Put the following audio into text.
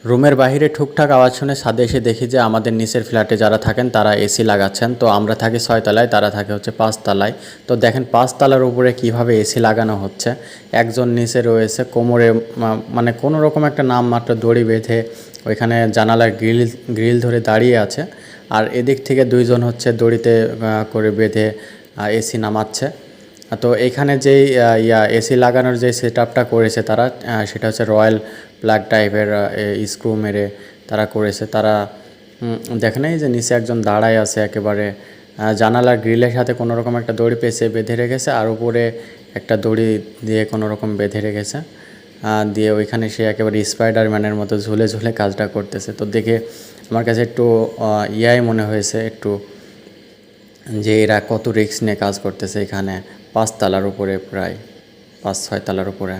রুমের বাইরে ঠুকঠাক আওয়াজ শুনে ছাদে এসে দেখি যে আমাদের নিচের ফ্ল্যাটে যারা থাকেন তারা এসি লাগাচ্ছেন। তো আমরা থাকি 6 তলায়, তারা থাকে হচ্ছে 5 তলায়। তো দেখেন 5 তলার উপরে কিভাবে এসি লাগানো হচ্ছে। একজন নিচে রয়েছে কোমরে মানে কোনো রকম একটা নামমাত্র দড়ি বেঁধে ওইখানে জানালার গ্রিল ধরে দাঁড়িয়ে আছে। আর এদিক থেকে দুইজন হচ্ছে দড়িতে করে বেঁধে এসি নামাচ্ছে। তো এখানে যেই এসি লাগানোর যে সেটআপটা করেছে তারা, সেটা হচ্ছে রয়্যাল প্লাগ টাইপের স্ক্রু মেরে তারা করেছে। তারা দেখেন এই যে নিচে একজন দাঁড়ায় আছে একেবারে জানালার গ্রিলের সাথে কোনো রকম একটা দড়ি পেঁচিয়ে বেঁধে রেখেছে, আর উপরে একটা দড়ি দিয়ে কোনো রকম বেঁধে রেখেছে। দিয়ে ওইখানে সে একেবারে স্পাইডারম্যানের মতো ঝুলে ঝুলে কাজটা করতেছে। তো দেখে আমার কাছে একটু মনে হয়েছে একটু, যে এরা কত রিস্ক নিয়ে কাজ করতেছে এখানে 5 তলার উপরে, প্রায় 5-6 তলার উপরে।